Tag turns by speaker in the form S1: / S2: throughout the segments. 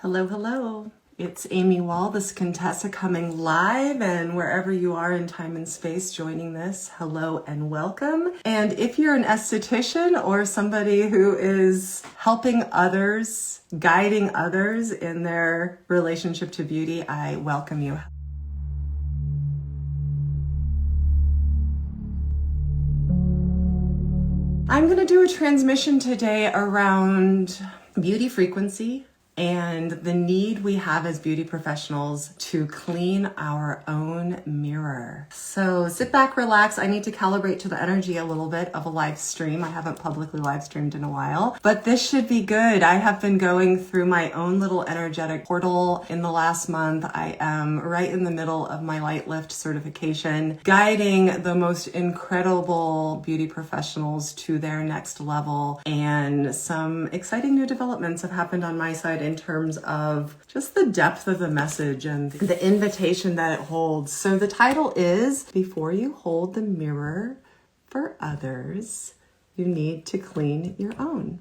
S1: Hello, hello. It's Amy Wall, the Skintessa, coming live, and wherever you are in time and space joining this, hello and welcome. And if you're an esthetician or somebody who is helping others, guiding others in their relationship to beauty, I welcome you. I'm going to do a transmission today around beauty frequency and the need we have as beauty professionals to clean our own mirror. So sit back, relax. I need to calibrate to the energy a little bit of a live stream. I haven't publicly live streamed in a while, but this should be good. I have been going through my own little energetic portal in the last month. I am right in the middle of my light lift certification, guiding the most incredible beauty professionals to their next level. And some exciting new developments have happened on my side in terms of just the depth of the message and the invitation that it holds. So the title is, Before You Hold the Mirror for Others, You Need to Clean Your Own.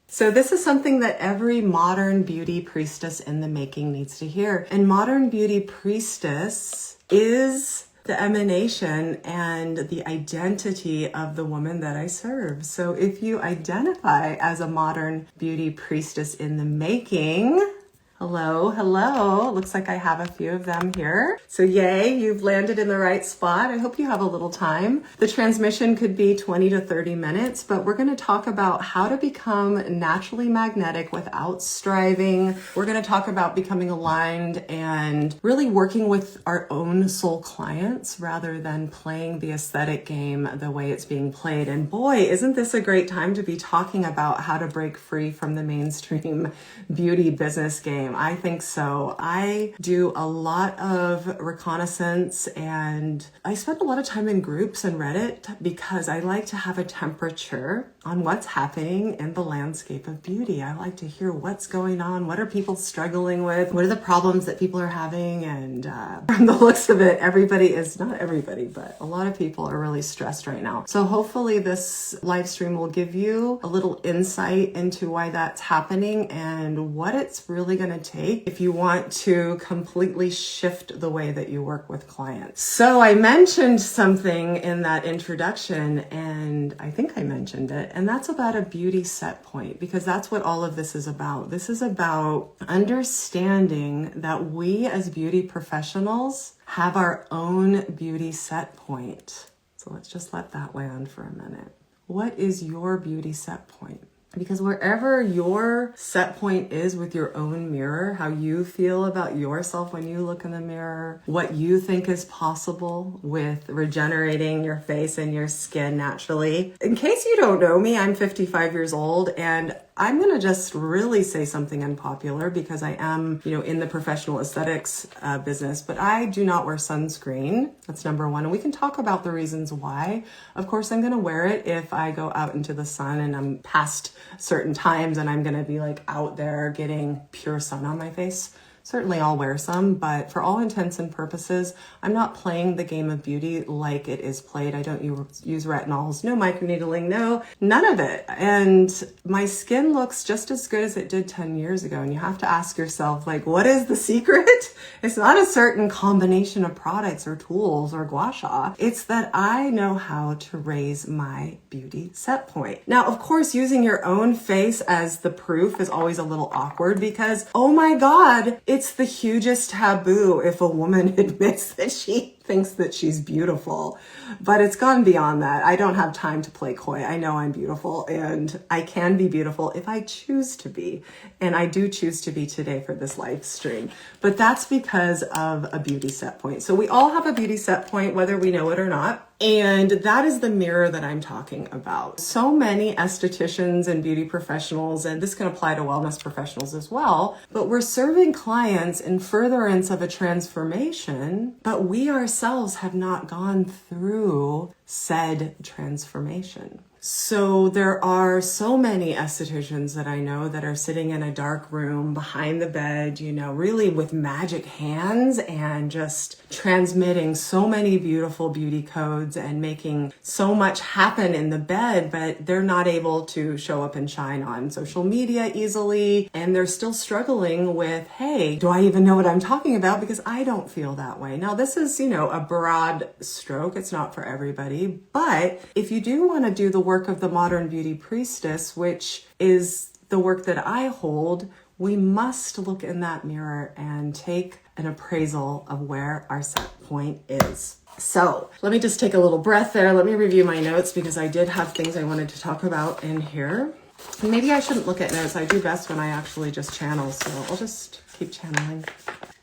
S1: So this is something that every modern beauty priestess in the making needs to hear. And modern beauty priestess is the emanation and the identity of the woman that I serve. So if you identify as a modern beauty priestess in the making, hello, hello. Looks like I have a few of them here. So yay, you've landed in the right spot. I hope you have a little time. The transmission could be 20 to 30 minutes, but we're going to talk about how to become naturally magnetic without striving. We're going to talk about becoming aligned and really working with our own soul clients rather than playing the aesthetic game the way it's being played. And boy, isn't this a great time to be talking about how to break free from the mainstream beauty business game. I think so. I do a lot of reconnaissance and I spend a lot of time in groups and Reddit because I like to have a temperature on what's happening in the landscape of beauty. I like to hear what's going on. What are people struggling with? What are the problems that people are having? And from the looks of it, everybody is, not everybody, but a lot of people are really stressed right now. So hopefully this live stream will give you a little insight into why that's happening and what it's really going to take if you want to completely shift the way that you work with clients. So I mentioned something in that introduction, and I think I mentioned it, and that's about a beauty set point, because that's what all of this is about. This is about understanding that we as beauty professionals have our own beauty set point. So let's just let that land for a minute. What is your beauty set point? Because wherever your set point is with your own mirror, how you feel about yourself when you look in the mirror, what you think is possible with regenerating your face and your skin naturally. In case you don't know me, I'm 55 years old and I'm going to just really say something unpopular because I am, in the professional aesthetics business, but I do not wear sunscreen. That's number one. And we can talk about the reasons why. Of course, I'm going to wear it if I go out into the sun and I'm past certain times and I'm going to be like out there getting pure sun on my face. Certainly I'll wear some, but for all intents and purposes, I'm not playing the game of beauty like it is played. I don't use retinols, no microneedling, no, none of it. And my skin looks just as good as it did 10 years ago. And you have to ask yourself, what is the secret? It's not a certain combination of products or tools or gua sha. It's that I know how to raise my beauty set point. Now, of course, using your own face as the proof is always a little awkward because, oh my God, it's the hugest taboo if a woman admits that she thinks that she's beautiful, but it's gone beyond that. I don't have time to play coy. I know I'm beautiful and I can be beautiful if I choose to be. And I do choose to be today for this live stream, but that's because of a beauty set point. So we all have a beauty set point, whether we know it or not. And that is the mirror that I'm talking about. So many estheticians and beauty professionals, and this can apply to wellness professionals as well, but we're serving clients in furtherance of a transformation, but we ourselves have not gone through said transformation. So there are so many estheticians that I know that are sitting in a dark room behind the bed, really with magic hands and just transmitting so many beautiful beauty codes and making so much happen in the bed, but they're not able to show up and shine on social media easily. And they're still struggling with, hey, do I even know what I'm talking about? Because I don't feel that way. Now, this is, a broad stroke. It's not for everybody. But if you do want to do the work of the modern beauty priestess, which is the work that I hold, we must look in that mirror and take an appraisal of where our set point is. So let me just take a little breath there. Let me review my notes because I did have things I wanted to talk about in here. And maybe I shouldn't look at notes. I do best when I actually just channel, so I'll just keep channeling.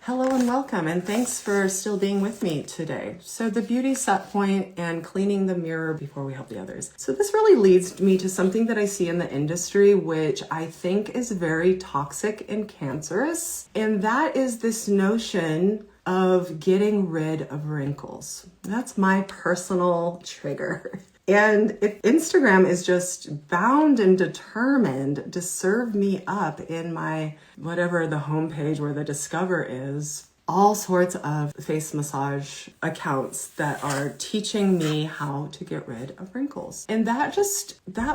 S1: Hello and welcome, and thanks for still being with me today. So the beauty set point and cleaning the mirror before we help the others. So this really leads me to something that I see in the industry, which I think is very toxic and cancerous. And that is this notion of getting rid of wrinkles. That's my personal trigger. And if Instagram is just bound and determined to serve me up in my, whatever the homepage where the discover is, all sorts of face massage accounts that are teaching me how to get rid of wrinkles. And that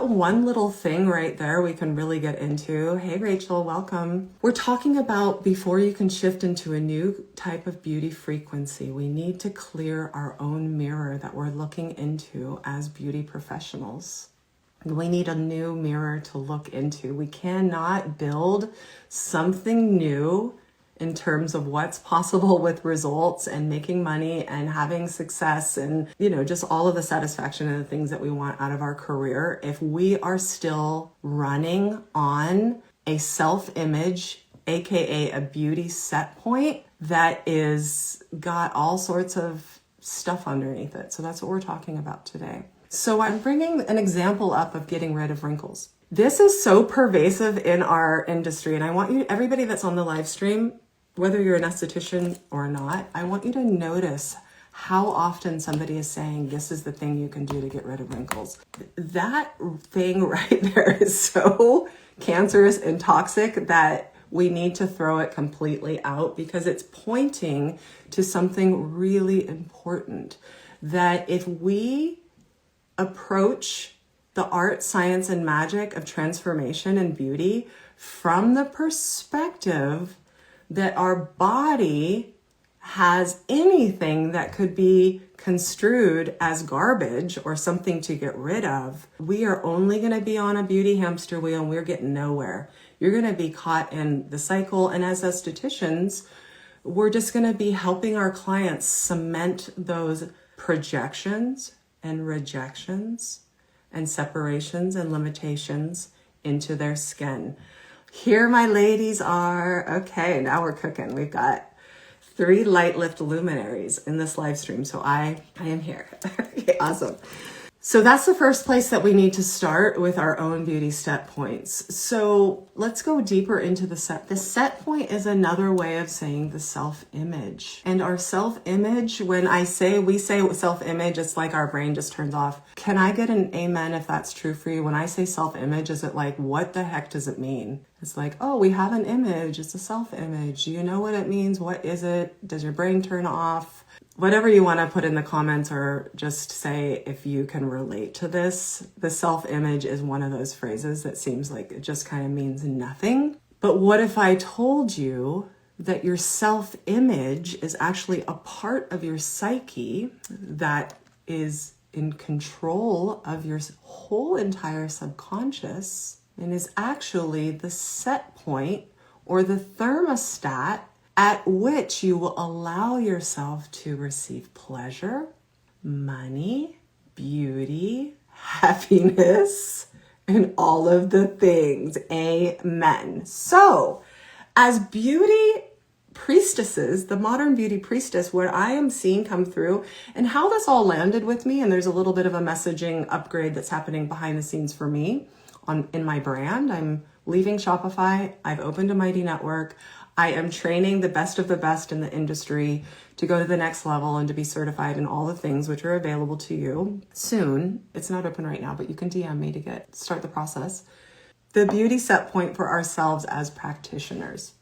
S1: one little thing right there, we can really get into. Hey, Rachel, welcome. We're talking about before you can shift into a new type of beauty frequency, we need to clear our own mirror that we're looking into as beauty professionals. We need a new mirror to look into. We cannot build something new in terms of what's possible with results and making money and having success and, just all of the satisfaction and the things that we want out of our career if we are still running on a self-image, aka a beauty set point that is got all sorts of stuff underneath it. So that's what we're talking about today. So I'm bringing an example up of getting rid of wrinkles. This is so pervasive in our industry, and I want you, everybody that's on the live stream, whether you're an esthetician or not, I want you to notice how often somebody is saying, this is the thing you can do to get rid of wrinkles. That thing right there is so cancerous and toxic that we need to throw it completely out because it's pointing to something really important. That if we approach the art, science, and magic of transformation and beauty from the perspective that our body has anything that could be construed as garbage or something to get rid of, we are only going to be on a beauty hamster wheel and we're getting nowhere. You're going to be caught in the cycle. And as estheticians, we're just going to be helping our clients cement those projections and rejections and separations and limitations into their skin. Here my ladies are. Okay, now we're cooking. We've got 3 light lift luminaries in this live stream. So I am here. Okay, awesome. So that's the first place that we need to start with our own beauty set points. So let's go deeper into the set. The set point is another way of saying the self-image. And our self-image, when we say self-image, it's like our brain just turns off. Can I get an amen if that's true for you? When I say self-image, is it like, what the heck does it mean? It's like, oh, we have an image. It's a self-image. Do you know what it means? What is it? Does your brain turn off? Whatever you want to put in the comments or just say if you can relate to this. The self-image is one of those phrases that seems like it just kind of means nothing. But what if I told you that your self-image is actually a part of your psyche that is in control of your whole entire subconscious and is actually the set point or the thermostat at which you will allow yourself to receive pleasure, money, beauty, happiness, and all of the things. Amen. So, as beauty priestesses, the modern beauty priestess, what I am seeing come through and how this all landed with me, and there's a little bit of a messaging upgrade that's happening behind the scenes for me in my brand. I'm leaving Shopify, I've opened a mighty network. I am training the best of the best in the industry to go to the next level and to be certified in all the things which are available to you soon. It's not open right now, but you can DM me to start the process. The beauty set point for ourselves as practitioners.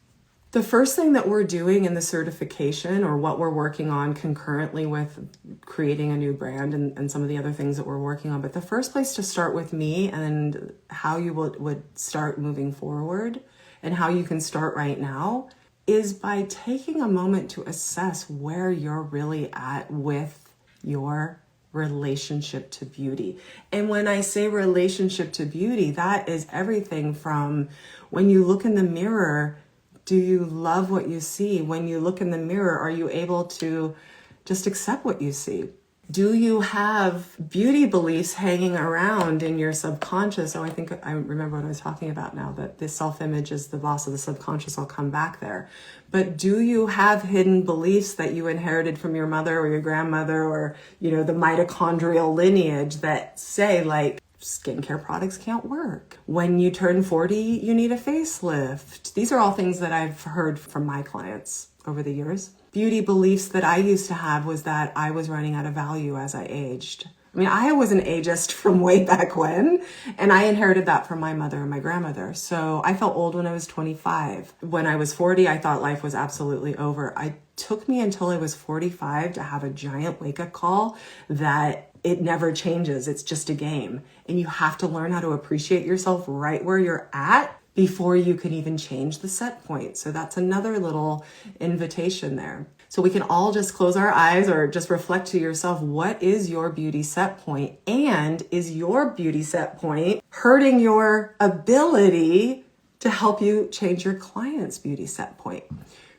S1: The first thing that we're doing in the certification, or what we're working on concurrently with creating a new brand and some of the other things that we're working on, but the first place to start with me and how you would start moving forward and how you can start right now is by taking a moment to assess where you're really at with your relationship to beauty. And when I say relationship to beauty, that is everything from when you look in the mirror, do you love what you see? When you look in the mirror, are you able to just accept what you see? Do you have beauty beliefs hanging around in your subconscious? Oh, I think I remember what I was talking about now, that the self-image is the boss of the subconscious. I'll come back there. But do you have hidden beliefs that you inherited from your mother or your grandmother, or, the mitochondrial lineage that say, like, skincare products can't work? When you turn 40, you need a facelift. These are all things that I've heard from my clients over the years. Beauty beliefs that I used to have was that I was running out of value as I aged. I mean, I was an ageist from way back when, and I inherited that from my mother and my grandmother. So I felt old when I was 25. When I was 40, I thought life was absolutely over. It took me until I was 45 to have a giant wake-up call that it never changes. It's just a game. And you have to learn how to appreciate yourself right where you're at before you can even change the set point. So that's another little invitation there. So we can all just close our eyes or just reflect to yourself, what is your beauty set point? And is your beauty set point hurting your ability to help you change your client's beauty set point?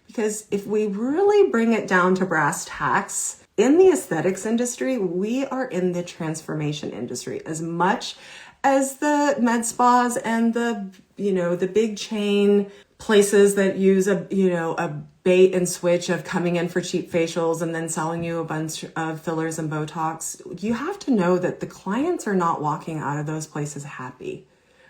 S1: Because if we really bring it down to brass tacks, in the aesthetics industry, we are in the transformation industry. As much as the med spas and the big chain places that use a bait and switch of coming in for cheap facials and then selling you a bunch of fillers and Botox, you have to know that the clients are not walking out of those places happy.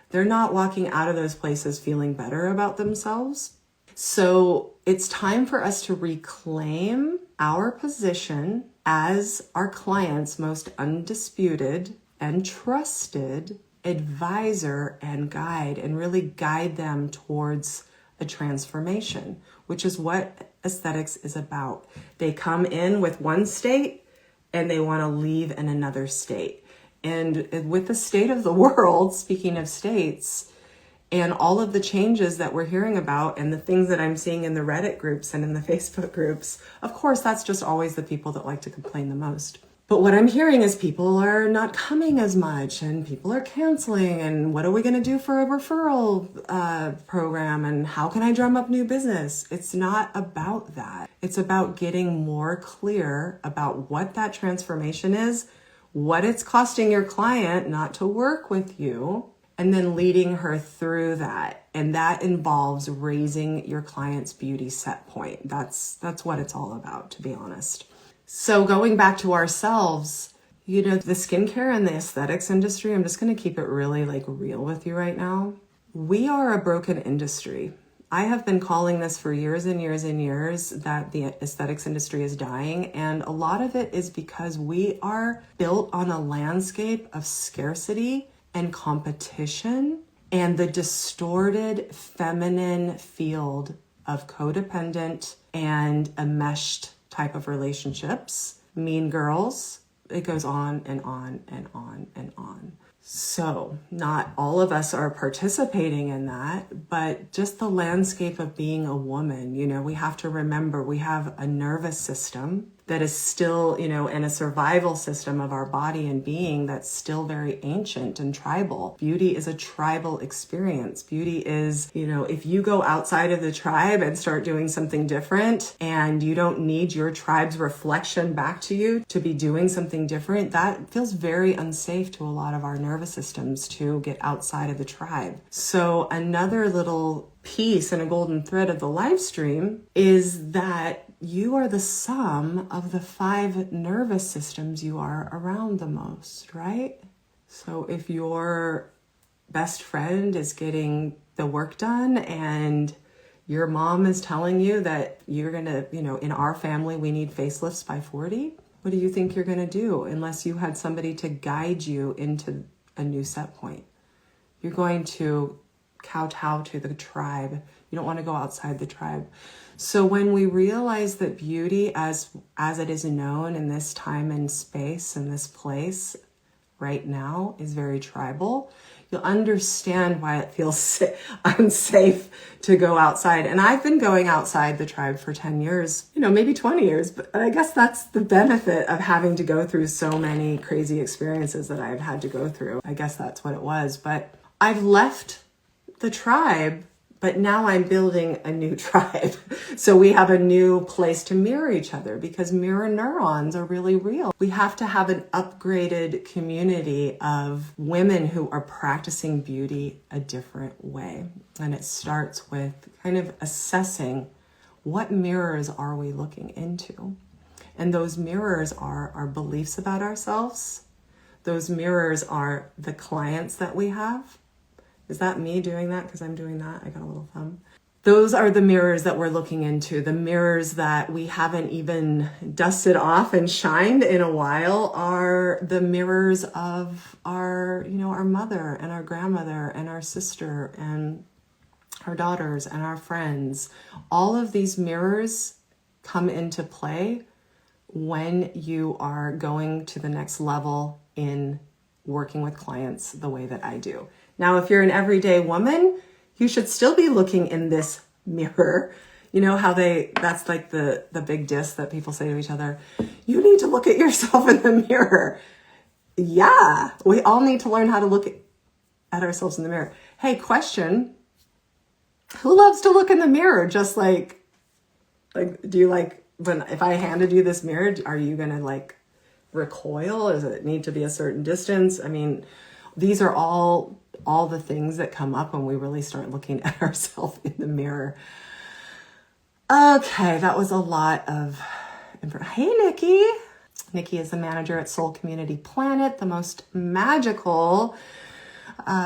S1: They're not walking out of those places feeling better about themselves. So it's time for us to reclaim our position as our clients' most undisputed and trusted advisor and guide, and really guide them towards a transformation, which is what aesthetics is about. They come in with one state and they want to leave in another state. And with the state of the world, speaking of states, and all of the changes that we're hearing about and the things that I'm seeing in the Reddit groups and in the Facebook groups, of course, that's just always the people that like to complain the most. But what I'm hearing is people are not coming as much and people are canceling, and what are we going to do for a referral program, and how can I drum up new business? It's not about that. It's about getting more clear about what that transformation is, what it's costing your client not to work with you, and then leading her through that. And that involves raising your client's beauty set point. That's what it's all about, to be honest. So going back to ourselves, the skincare and the aesthetics industry, I'm just going to keep it really real with you right now. We are a broken industry. I have been calling this for years and years and years, that the aesthetics industry is dying. And a lot of it is because we are built on a landscape of scarcity and competition and the distorted feminine field of codependent and enmeshed type of relationships, mean girls. It goes on and on and on and on. So not all of us are participating in that, but just the landscape of being a woman, we have to remember we have a nervous system that is still, and a survival system of our body and being that's still very ancient and tribal. Beauty is a tribal experience. Beauty is, if you go outside of the tribe and start doing something different, and you don't need your tribe's reflection back to you to be doing something different, that feels very unsafe to a lot of our nervous systems to get outside of the tribe. So another little piece and a golden thread of the live stream is that you are the sum of the 5 nervous systems you are around the most, right? So if your best friend is getting the work done and your mom is telling you that you're gonna, in our family, we need facelifts by 40. What do you think you're gonna do unless you had somebody to guide you into a new set point? You're going to kowtow to the tribe. You don't want to go outside the tribe. So when we realize that beauty as it is known in this time and space and this place right now is very tribal, you'll understand why it feels unsafe to go outside. And I've been going outside the tribe for 10 years, maybe 20 years, but I guess that's the benefit of having to go through so many crazy experiences that I've had to go through. I guess that's what it was. But I've left the tribe, but now I'm building a new tribe. So we have a new place to mirror each other because mirror neurons are really real. We have to have an upgraded community of women who are practicing beauty a different way. And it starts with kind of assessing what mirrors are we looking into. And those mirrors are our beliefs about ourselves. Those mirrors are the clients that we have. Is that me doing that? Because I'm doing that. I got a little thumb. Those are the mirrors that we're looking into. The mirrors that we haven't even dusted off and shined in a while are the mirrors of our mother and our grandmother and our sister and our daughters and our friends. All of these mirrors come into play when you are going to the next level in working with clients the way that I do. Now, if you're an everyday woman, you should still be looking in this mirror. You know how that's like the big diss that people say to each other. You need to look at yourself in the mirror. Yeah, we all need to learn how to look at ourselves in the mirror. Hey, question. Who loves to look in the mirror? Just like do you if I handed you this mirror, are you going to recoil? Does it need to be a certain distance? I mean, these are all the things that come up when we really start looking at ourselves in the mirror. Okay, that was a lot of information. Hey, Nikki. Nikki is the manager at Soul Community Planet, the most magical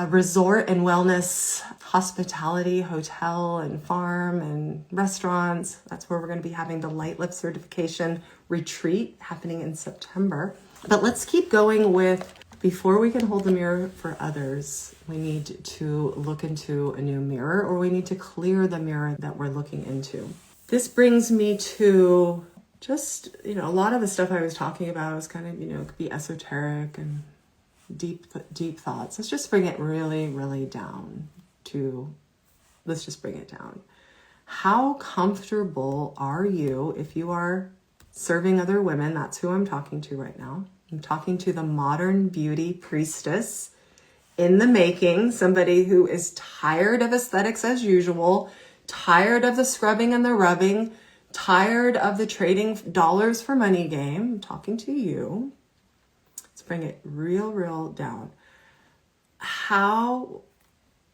S1: resort and wellness, hospitality, hotel and farm and restaurants. That's where we're going to be having the Light Lift certification retreat happening in September. But let's keep going with, before we can hold the mirror for others, we need to look into a new mirror, or we need to clear the mirror that we're looking into. This brings me to just, a lot of the stuff I was talking about was kind of, could be esoteric and deep thoughts. Let's just bring it really, really down let's just bring it down. How comfortable are you if you are serving other women? That's who I'm talking to right now. I'm talking to the modern beauty priestess in the making, somebody who is tired of aesthetics as usual, tired of the scrubbing and the rubbing, tired of the trading dollars for money game. I'm talking to you. Let's bring it real down. How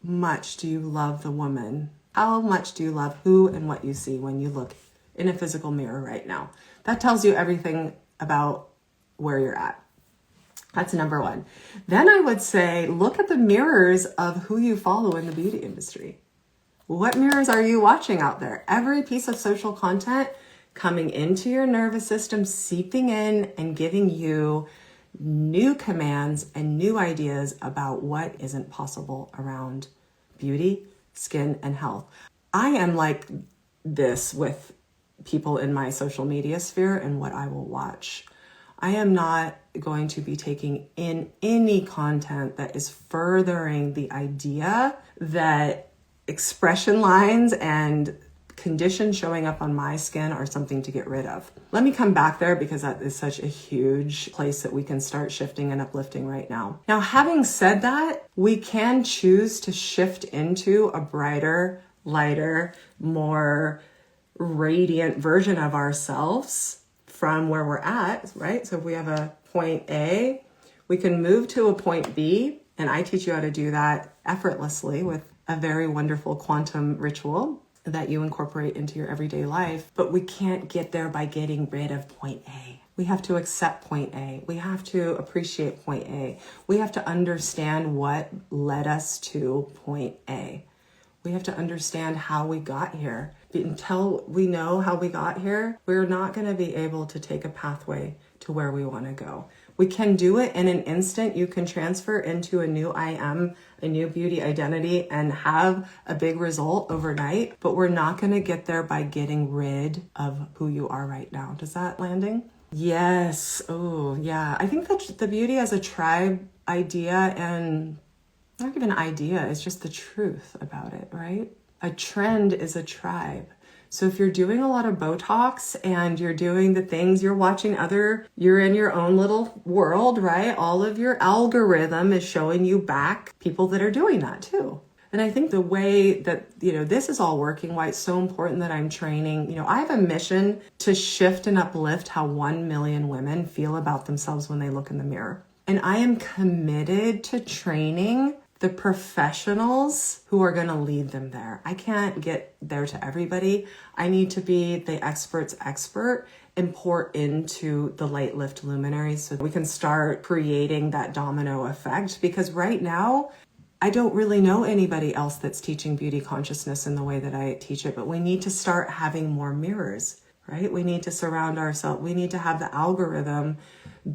S1: much do you love the woman? How much do you love who and what you see when you look in a physical mirror right now? That tells you everything about where you're at. That's number one. Then I would say, look at the mirrors of who you follow in the beauty industry. What mirrors are you watching out there? Every piece of social content coming into your nervous system, seeping in and giving you new commands and new ideas about what isn't possible around beauty, skin, and health. I am like this with people in my social media sphere and what I will watch. I am not going to be taking in any content that is furthering the idea that expression lines and conditions showing up on my skin are something to get rid of. Let me come back there because that is such a huge place that we can start shifting and uplifting right now. Now, having said that, we can choose to shift into a brighter, lighter, more radiant version of ourselves from where we're at, right? So if we have a point A, we can move to a point B, and I teach you how to do that effortlessly with a very wonderful quantum ritual that you incorporate into your everyday life. But we can't get there by getting rid of point A. We have to accept point A. We have to appreciate point A. We have to understand what led us to point A. We have to understand how we got here. Until we know how we got here, we're not going to be able to take a pathway to where we want to go. We can do it in an instant. You can transfer into a new I am, a new beauty identity, and have a big result overnight, but we're not going to get there by getting rid of who you are right now. Does that landing? Yes. Oh, yeah. I think that the beauty as a tribe idea, and not even idea, is just the truth about it, right? A trend is a tribe. So if you're doing a lot of Botox and you're doing the things, you're you're in your own little world, right? All of your algorithm is showing you back people that are doing that too. And I think the way that, this is all working, why it's so important that I'm training, I have a mission to shift and uplift how 1 million women feel about themselves when they look in the mirror. And I am committed to training the professionals who are going to lead them there. I can't get there to everybody. I need to be the expert's expert and pour into the light lift luminaries so we can start creating that domino effect. Because right now, I don't really know anybody else that's teaching beauty consciousness in the way that I teach it, but we need to start having more mirrors, right? We need to surround ourselves. We need to have the algorithm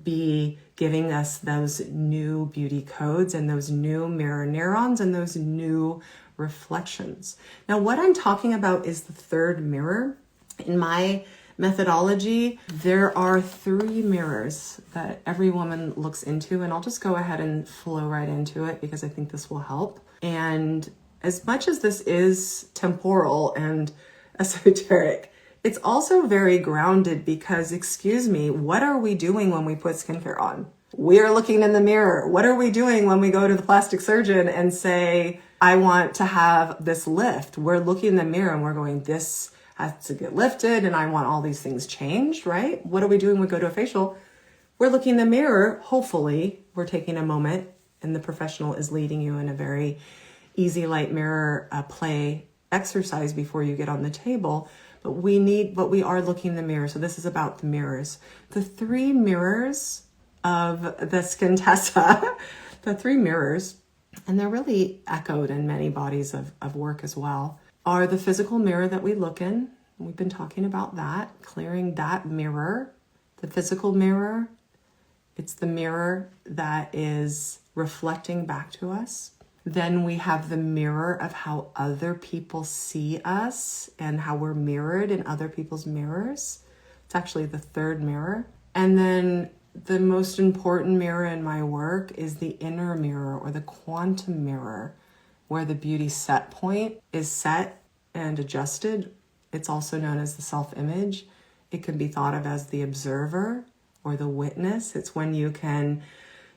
S1: be giving us those new beauty codes and those new mirror neurons and those new reflections. Now, what I'm talking about is the third mirror. In my methodology, there are 3 mirrors that every woman looks into, and I'll just go ahead and flow right into it because I think this will help. And as much as this is temporal and esoteric, it's also very grounded because, excuse me, what are we doing when we put skincare on? We are looking in the mirror. What are we doing when we go to the plastic surgeon and say, I want to have this lift? We're looking in the mirror and we're going, this has to get lifted and I want all these things changed, right? What are we doing when we go to a facial? We're looking in the mirror. Hopefully, we're taking a moment and the professional is leading you in a very easy light mirror play exercise before you get on the table. But we are looking in the mirror. So this is about the mirrors. The 3 mirrors of the Skintessa, the 3 mirrors, and they're really echoed in many bodies of work as well, are the physical mirror that we look in. We've been talking about that, clearing that mirror, the physical mirror. It's the mirror that is reflecting back to us. Then we have the mirror of how other people see us and how we're mirrored in other people's mirrors. It's actually the 3rd mirror. And then the most important mirror in my work is the inner mirror or the quantum mirror, where the beauty set point is set and adjusted. It's also known as the self-image. It can be thought of as the observer or the witness. It's when you can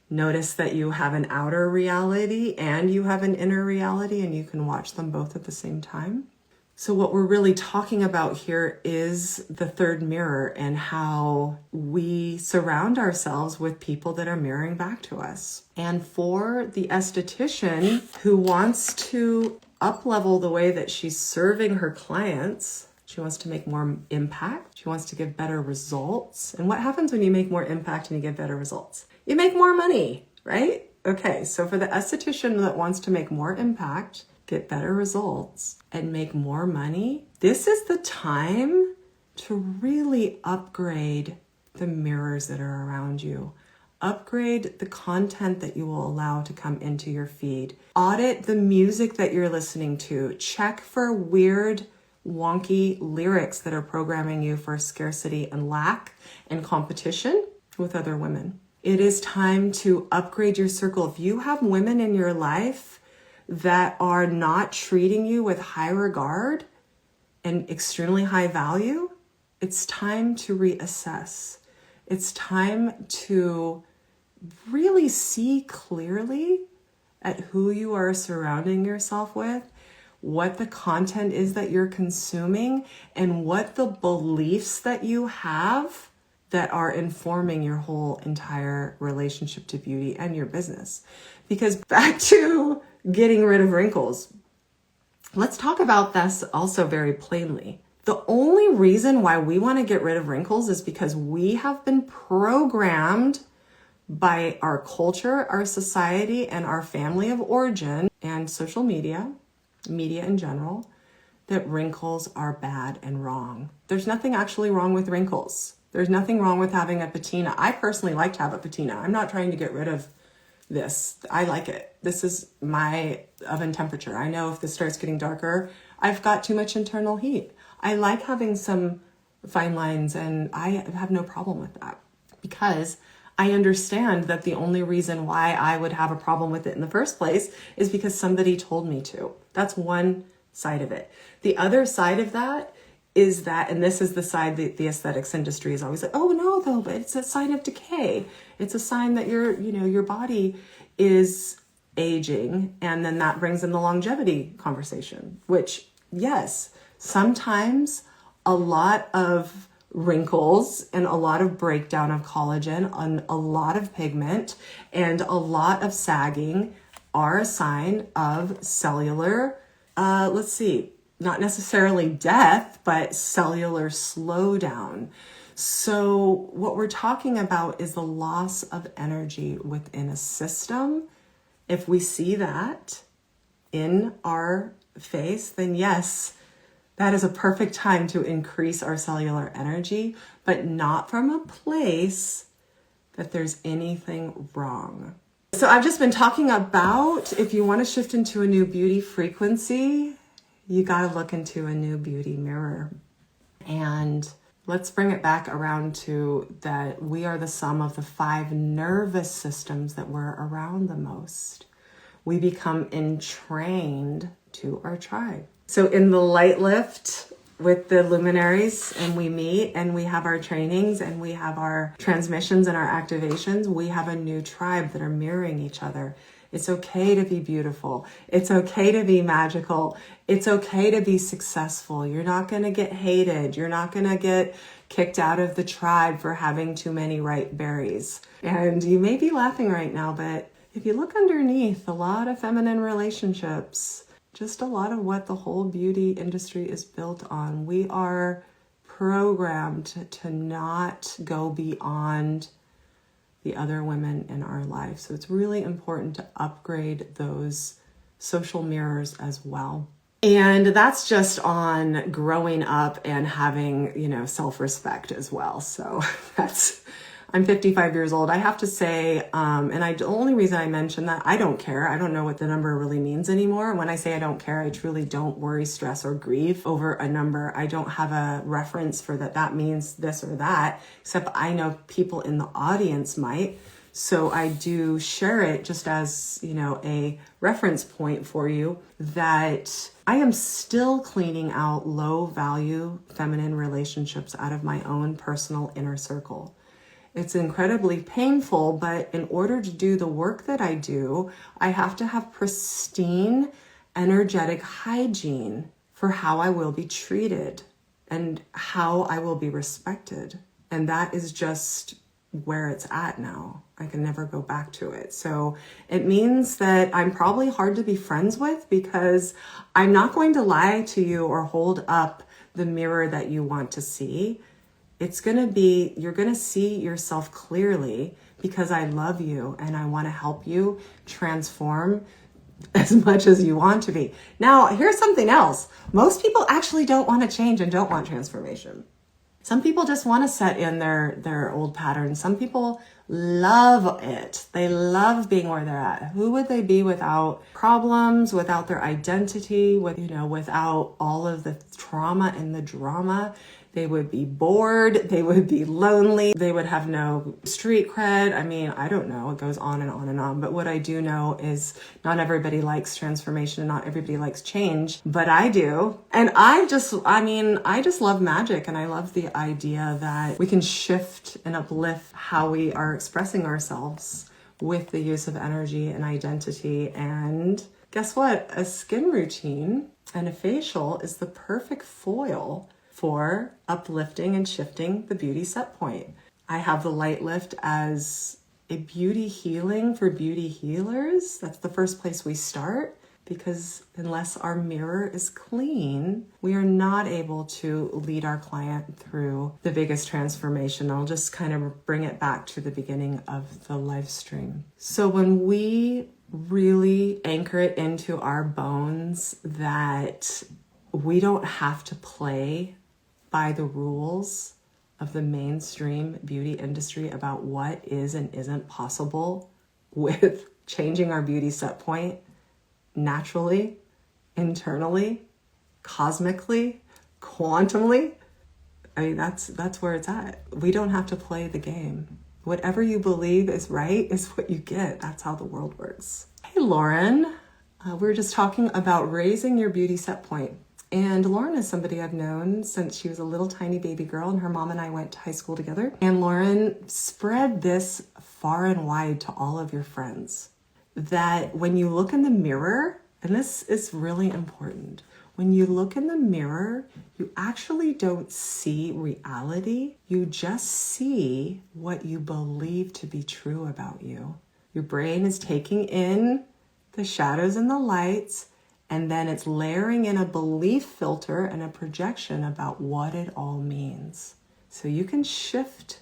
S1: notice that you have an outer reality and you have an inner reality, and you can watch them both at the same time. So what we're really talking about here is the 3rd mirror and how we surround ourselves with people that are mirroring back to us. And for the esthetician who wants to up-level the way that she's serving her clients, she wants to make more impact. She wants to give better results. And what happens when you make more impact and you get better results? You make more money, right? Okay, so for the esthetician that wants to make more impact, get better results, and make more money, this is the time to really upgrade the mirrors that are around you. Upgrade the content that you will allow to come into your feed. Audit the music that you're listening to. Check for weird, wonky lyrics that are programming you for scarcity and lack and competition with other women. It is time to upgrade your circle. If you have women in your life that are not treating you with high regard and extremely high value, it's time to reassess. It's time to really see clearly at who you are surrounding yourself with, what the content is that you're consuming, and what the beliefs that you have that are informing your whole entire relationship to beauty and your business. Because back to getting rid of wrinkles, let's talk about this also very plainly. The only reason why we want to get rid of wrinkles is because we have been programmed by our culture, our society, and our family of origin and social media media in general, that wrinkles are bad and wrong. There's nothing actually wrong with wrinkles. There's nothing wrong with having a patina. I personally like to have a patina. I'm not trying to get rid of this. I like it. This is my oven temperature. I know if this starts getting darker, I've got too much internal heat. I like having some fine lines, and I have no problem with that because I understand that the only reason why I would have a problem with it in the first place is because somebody told me to. That's one side of it. The other side of that is that, and this is the side that the aesthetics industry is always like, oh no, though, but it's a sign of decay. It's a sign that your body is aging. And then that brings in the longevity conversation, which yes, sometimes a lot of wrinkles and a lot of breakdown of collagen and a lot of pigment and a lot of sagging are a sign of cellular, not necessarily death, but cellular slowdown. So what we're talking about is the loss of energy within a system. If we see that in our face, then yes, that is a perfect time to increase our cellular energy, but not from a place that there's anything wrong. So I've just been talking about if you want to shift into a new beauty frequency, you got to look into a new beauty mirror. And let's bring it back around to that we are the sum of the 5 nervous systems that we're around the most. We become entrained to our tribe. So in the light lift with the luminaries, and we meet and we have our trainings and we have our transmissions and our activations, we have a new tribe that are mirroring each other. It's okay to be beautiful. It's okay to be magical. It's okay to be successful. You're not going to get hated. You're not going to get kicked out of the tribe for having too many ripe berries. And you may be laughing right now, but if you look underneath, a lot of feminine relationships, just a lot of what the whole beauty industry is built on. We are programmed to not go beyond the other women in our life. So it's really important to upgrade those social mirrors as well. And that's just on growing up and having, self-respect as well. So I'm 55 years old. I have to say, the only reason I mention that, I don't care. I don't know what the number really means anymore. When I say I don't care, I truly don't worry, stress, or grieve over a number. I don't have a reference for that means this or that, except I know people in the audience might. So I do share it just as, a reference point for you that I am still cleaning out low value feminine relationships out of my own personal inner circle. It's incredibly painful, but in order to do the work that I do, I have to have pristine, energetic hygiene for how I will be treated and how I will be respected. And that is just where it's at now. I can never go back to it. So it means that I'm probably hard to be friends with because I'm not going to lie to you or hold up the mirror that you want to see. It's going to be, you're going to see yourself clearly because I love you and I want to help you transform as much as you want to be. Now, here's something else. Most people actually don't want to change and don't want transformation. Some people just want to set in their old patterns. Some people love it. They love being where they're at. Who would they be without problems, without their identity, without all of the trauma and the drama? They would be bored. They would be lonely. They would have no street cred. I mean, I don't know. It goes on and on and on. But what I do know is not everybody likes transformation and not everybody likes change, but I do. And I just love magic. And I love the idea that we can shift and uplift how we are expressing ourselves with the use of energy and identity. And guess what? A skin routine and a facial is the perfect foil for uplifting and shifting the beauty set point. I have the light lift as a beauty healing for beauty healers. That's the first place we start because unless our mirror is clean, we are not able to lead our client through the biggest transformation. I'll just kind of bring it back to the beginning of the live stream. So when we really anchor it into our bones that we don't have to play by the rules of the mainstream beauty industry about what is and isn't possible with changing our beauty set point naturally, internally, cosmically, quantumly. I mean, that's where it's at. We don't have to play the game. Whatever you believe is right is what you get. That's how the world works. Hey, Lauren. We were just talking about raising your beauty set point. And Lauren is somebody I've known since she was a little tiny baby girl, and her mom and I went to high school together. And Lauren, spread this far and wide to all of your friends that when you look in the mirror, and this is really important, when you look in the mirror, you actually don't see reality. You just see what you believe to be true about you. Your brain is taking in the shadows and the lights, and then it's layering in a belief filter and a projection about what it all means. So you can shift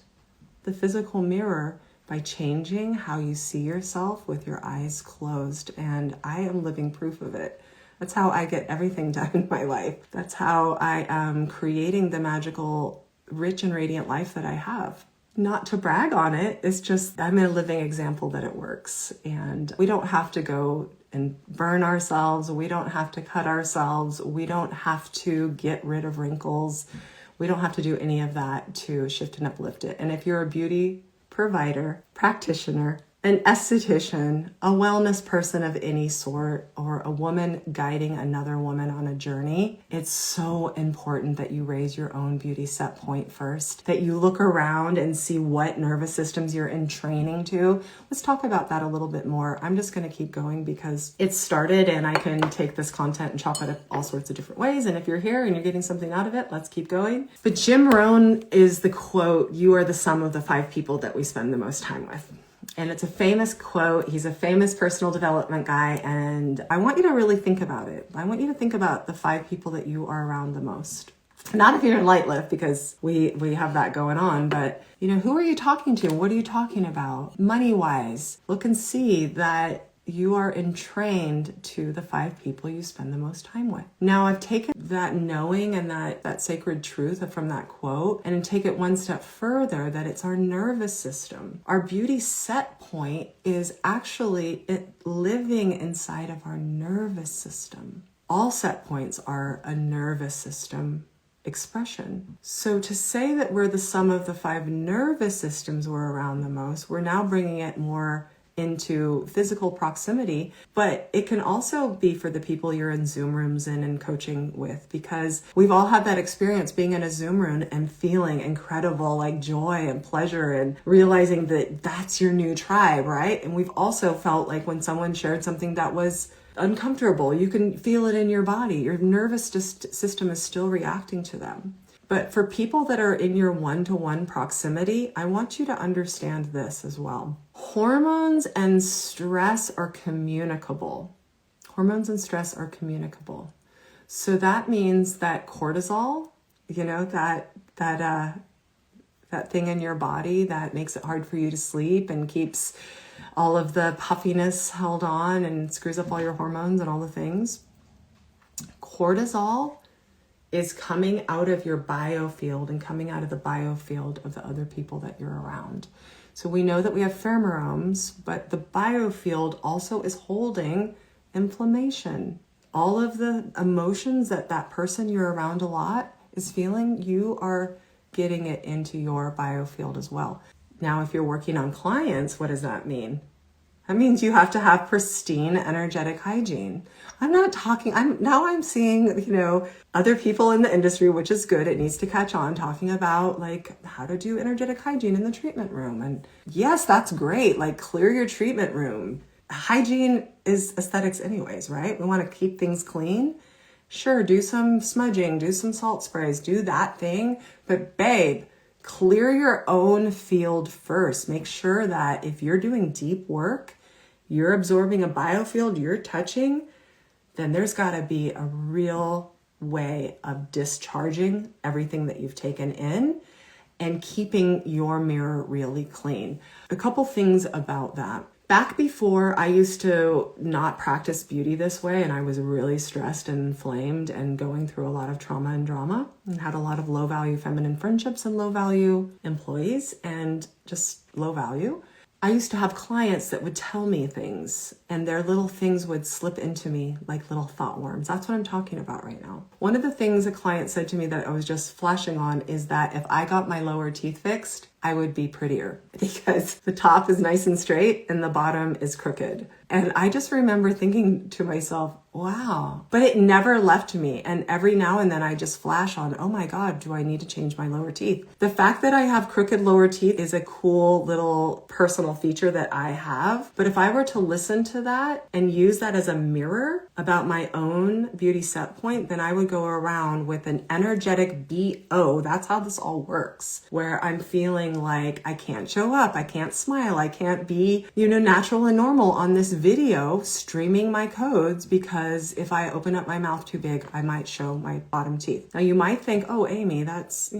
S1: the physical mirror by changing how you see yourself with your eyes closed. And I am living proof of it. That's how I get everything done in my life. That's how I am creating the magical, rich and radiant life that I have. Not to brag on it, it's just I'm a living example that it works. And we don't have to go and burn ourselves. We don't have to cut ourselves. We don't have to get rid of wrinkles. We don't have to do any of that to shift and uplift it. And if you're a beauty provider, practitioner, an esthetician, a wellness person of any sort, or a woman guiding another woman on a journey, it's so important that you raise your own beauty set point first, that you look around and see what nervous systems you're in training to. Let's talk about that a little bit more. I'm just going to keep going because it started and I can take this content and chop it up all sorts of different ways. And if you're here and you're getting something out of it, let's keep going. But Jim Rohn is the quote, "You are the sum of the 5 people that we spend the most time with." And it's a famous quote. He's a famous personal development guy. And I want you to really think about it. I want you to think about the 5 people that you are around the most. Not if you're in light lift, because we have that going on, but who are you talking to? What are you talking about? Money-wise, look and see that you are entrained to the 5 people you spend the most time with. Now, I've taken that knowing and that sacred truth from that quote and take it one step further, that it's our nervous system. Our beauty set point is actually living inside of our nervous system. All set points are a nervous system expression. So to say that we're the sum of the 5 nervous systems we're around the most, we're now bringing it more into physical proximity, but it can also be for the people you're in Zoom rooms and coaching with, because we've all had that experience being in a Zoom room and feeling incredible like joy and pleasure and realizing that that's your new tribe, right? And we've also felt like when someone shared something that was uncomfortable, you can feel it in your body. Your nervous system is still reacting to them. But for people that are in your one-to-one proximity, I want you to understand this as well. Hormones and stress are communicable. Hormones and stress are communicable. So that means that cortisol, that thing in your body that makes it hard for you to sleep and keeps all of the puffiness held on and screws up all your hormones and all the things. Cortisol is coming out of your biofield and coming out of the biofield of the other people that you're around. So we know that we have pheromones, but the biofield also is holding inflammation. All of the emotions that person you're around a lot is feeling, you are getting it into your biofield as well. Now, if you're working on clients, what does that mean? That means you have to have pristine energetic hygiene. I'm seeing, other people in the industry, which is good. It needs to catch on, talking about like how to do energetic hygiene in the treatment room. And yes, that's great. Like clear your treatment room. Hygiene is aesthetics anyways, right? We want to keep things clean. Sure, do some smudging, do some salt sprays, do that thing. But babe, clear your own field first. Make sure that if you're doing deep work, you're absorbing a biofield, you're touching, then there's got to be a real way of discharging everything that you've taken in and keeping your mirror really clean. A couple things about that. Back before, I used to not practice beauty this way, and I was really stressed and inflamed and going through a lot of trauma and drama, and had a lot of low value feminine friendships and low value employees and just low value. I used to have clients that would tell me things, and their little things would slip into me like little thought worms. That's what I'm talking about right now. One of the things a client said to me that I was just flashing on is that if I got my lower teeth fixed, I would be prettier because the top is nice and straight and the bottom is crooked. And I just remember thinking to myself, wow, but it never left me. And every now and then I just flash on, oh my God, do I need to change my lower teeth? The fact that I have crooked lower teeth is a cool little personal feature that I have. But if I were to listen to that and use that as a mirror about my own beauty set point, then I would go around with an energetic BO. That's how this all works, where I'm feeling like I can't show up, I can't smile, I can't be, natural and normal on this video streaming my codes, because if I open up my mouth too big, I might show my bottom teeth. Now you might think, oh, Amy, that's,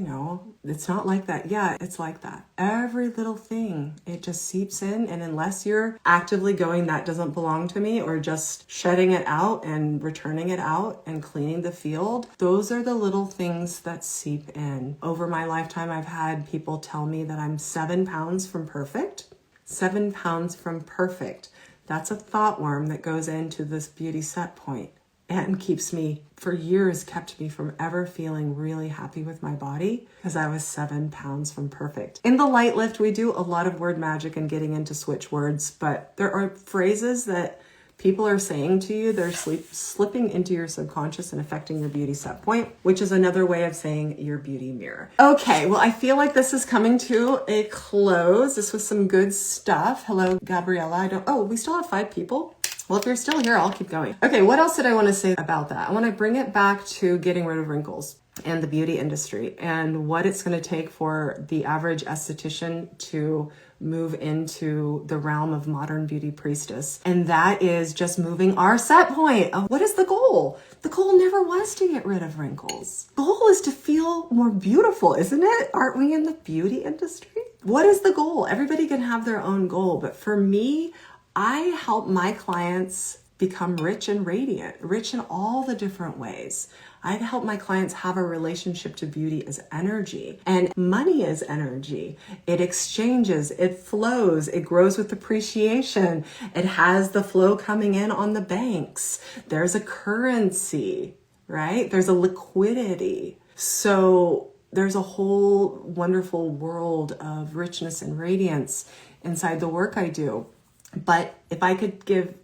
S1: it's not like that. Yeah, it's like that. Every little thing, it just seeps in. And unless you're actively going, that doesn't belong to me, or just shedding it out and returning it out and cleaning the field, those are the little things that seep in. Over my lifetime, I've had people tell me that I'm 7 pounds from perfect. 7 pounds from perfect. That's a thought worm that goes into this beauty set point and kept me from ever feeling really happy with my body, because I was 7 pounds from perfect. In the light lift, we do a lot of word magic and getting into switch words, but there are phrases that people are saying to you, they're slipping into your subconscious and affecting your beauty set point, which is another way of saying your beauty mirror. Okay, well, I feel like this is coming to a close. This was some good stuff. Hello, Gabriella. We still have 5 people. Well, if you're still here, I'll keep going. Okay, what else did I want to say about that? I want to bring it back to getting rid of wrinkles and the beauty industry and what it's going to take for the average esthetician to move into the realm of modern beauty priestess. And that is just moving our set point. What is the goal? The goal never was to get rid of wrinkles. The goal is to feel more beautiful, isn't it? Aren't we in the beauty industry? What is the goal? Everybody can have their own goal. But for me, I help my clients become rich and radiant, rich in all the different ways. I help my clients have a relationship to beauty as energy, and money is energy. It exchanges, it flows, it grows with appreciation. It has the flow coming in on the banks. There's a currency, right? There's a liquidity. So there's a whole wonderful world of richness and radiance inside the work I do. But if I could give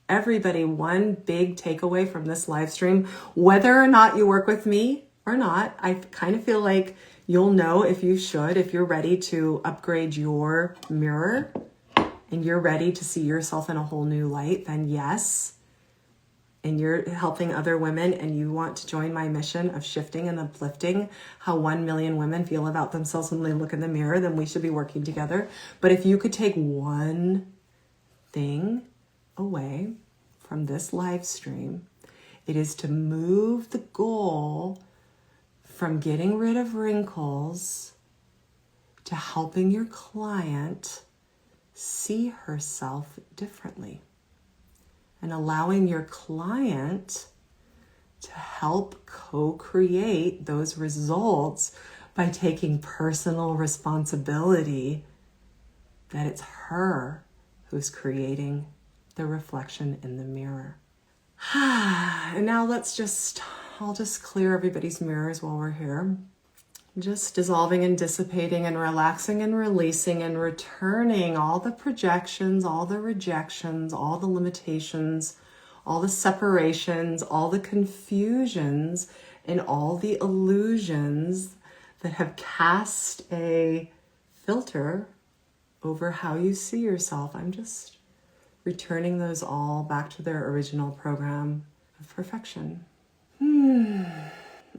S1: everybody one big takeaway from this live stream, whether or not you work with me or not, I kind of feel like you'll know if you're ready to upgrade your mirror and you're ready to see yourself in a whole new light, then yes. And you're helping other women and you want to join my mission of shifting and uplifting how 1 million women feel about themselves when they look in the mirror, then we should be working together. But if you could take one thing away from this live stream, it is to move the goal from getting rid of wrinkles to helping your client see herself differently and allowing your client to help co-create those results by taking personal responsibility that it's her who's creating the reflection in the mirror. And now I'll just clear everybody's mirrors while we're here. Just dissolving and dissipating and relaxing and releasing and returning all the projections, all the rejections, all the limitations, all the separations, all the confusions, and all the illusions that have cast a filter over how you see yourself. I'm just returning those all back to their original program of perfection.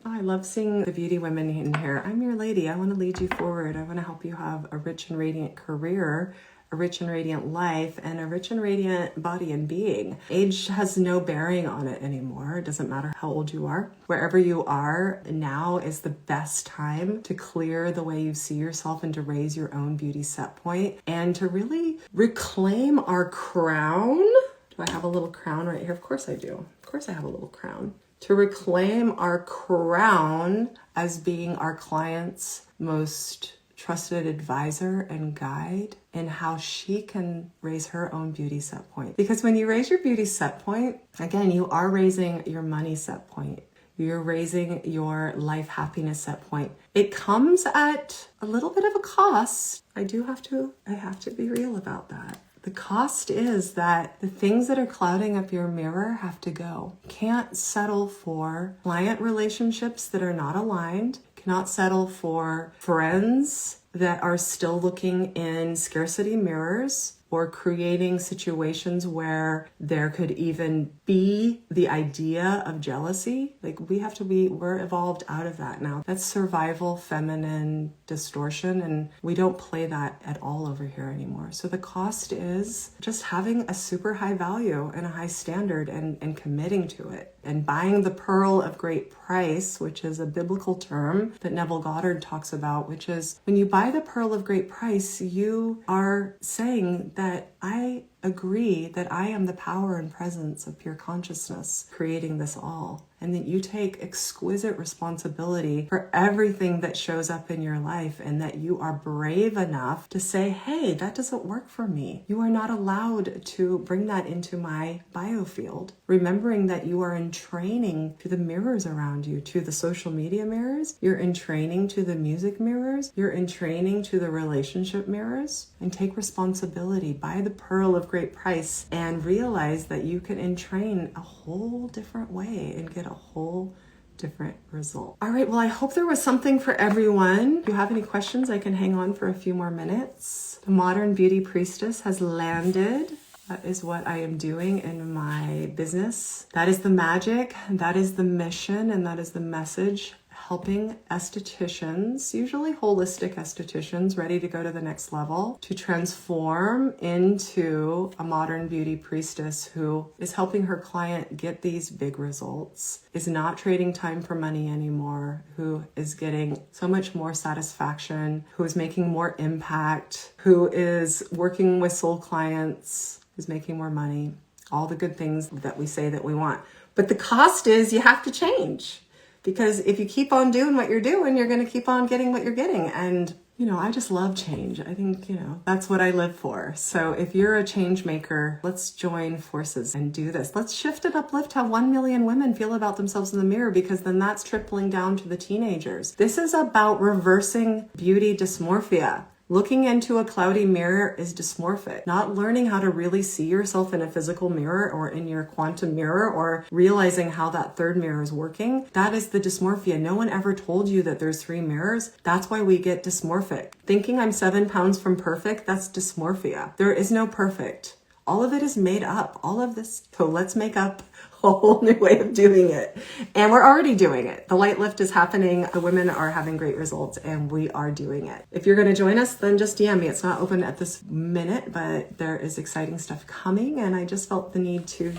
S1: I love seeing the beauty women in here. I'm your lady. I want to lead you forward. I want to help you have a rich and radiant career a rich and radiant life and a rich and radiant body and being. Age has no bearing on it anymore. It doesn't matter how old you are. Wherever you are, now is the best time to clear the way you see yourself and to raise your own beauty set point and to really reclaim our crown. Do I have a little crown right here? Of course I do. Of course I have a little crown. To reclaim our crown as being our client's most trusted advisor and guide in how she can raise her own beauty set point. Because when you raise your beauty set point, again, you are raising your money set point. You're raising your life happiness set point. It comes at a little bit of a cost. I have to be real about that. The cost is that the things that are clouding up your mirror have to go. Can't settle for client relationships that are not aligned. Cannot settle for friends that are still looking in scarcity mirrors or creating situations where there could even be the idea of jealousy. Like we're evolved out of that now. That's survival feminine distortion, and we don't play that at all over here anymore. So the cost is just having a super high value and a high standard and committing to it. And buying the pearl of great price, which is a biblical term that Neville Goddard talks about, which is when you buy the pearl of great price, you are saying that I agree that I am the power and presence of pure consciousness creating this all. And that you take exquisite responsibility for everything that shows up in your life, and that you are brave enough to say, hey, that doesn't work for me. You are not allowed to bring that into my biofield. Remembering that you are in training to the mirrors around you, to the social media mirrors, you're in training to the music mirrors, you're in training to the relationship mirrors, and take responsibility. Buy the pearl of great price and realize that you can entrain a whole different way and get a whole different result. All right, well, I hope there was something for everyone. If you have any questions, I can hang on for a few more minutes. The Modern Beauty Priestess has landed. That is what I am doing in my business. That is the magic, that is the mission, and that is the message. Helping estheticians, usually holistic estheticians, ready to go to the next level, to transform into a modern beauty priestess who is helping her client get these big results, is not trading time for money anymore, who is getting so much more satisfaction, who is making more impact, who is working with soul clients, who's making more money, all the good things that we say that we want. But the cost is you have to change. Because if you keep on doing what you're doing, you're going to keep on getting what you're getting. And, I just love change. I think, that's what I live for. So if you're a change maker, let's join forces and do this. Let's shift and uplift how 1 million women feel about themselves in the mirror, because then that's tripling down to the teenagers. This is about reversing beauty dysmorphia. Looking into a cloudy mirror is dysmorphic. Not learning how to really see yourself in a physical mirror or in your quantum mirror, or realizing how that third mirror is working, that is the dysmorphia. No one ever told you that there's 3 mirrors. That's why we get dysmorphic. Thinking I'm 7 pounds from perfect, that's dysmorphia. There is no perfect. All of it is made up. All of this. So let's make up a whole new way of doing it. And we're already doing it. The light lift is happening. The women are having great results, and we are doing it. If you're going to join us, then just DM me. It's not open at this minute, but there is exciting stuff coming. And I just felt the need to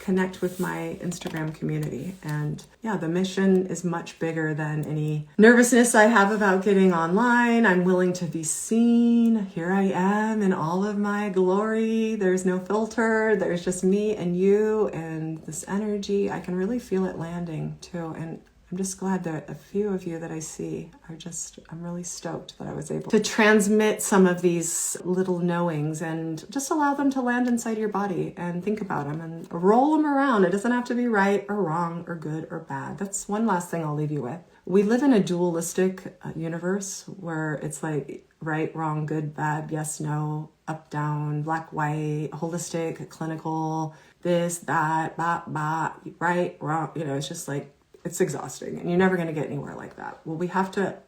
S1: connect with my Instagram community. And yeah, the mission is much bigger than any nervousness I have about getting online. I'm willing to be seen. Here I am in all of my glory. There's no filter. There's just me and you and this energy. I can really feel it landing too. And I'm just glad that a few of you that I see I'm really stoked that I was able to transmit some of these little knowings and just allow them to land inside your body and think about them and roll them around. It doesn't have to be right or wrong or good or bad. That's one last thing I'll leave you with. We live in a dualistic universe where it's like right, wrong, good, bad, yes, no, up, down, black, white, holistic, clinical, this, that, right, wrong. It's just like, it's exhausting, and you're never going to get anywhere like that. What we have to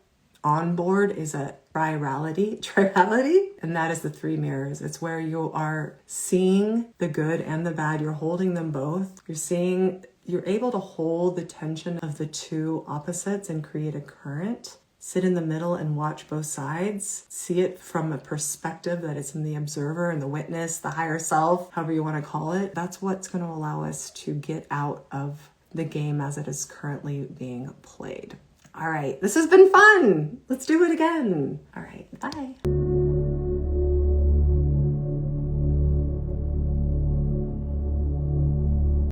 S1: onboard is a triality, and that is the 3 mirrors. It's where you are seeing the good and the bad. You're holding them both. You're able to hold the tension of the 2 opposites and create a current. sit in the middle and watch both sides, see it from a perspective that it's in the observer and the witness, the higher self, however you want to call it, that's what's going to allow us to get out of the game as it is currently being played. All right, this has been fun. Let's do it again. All right, bye.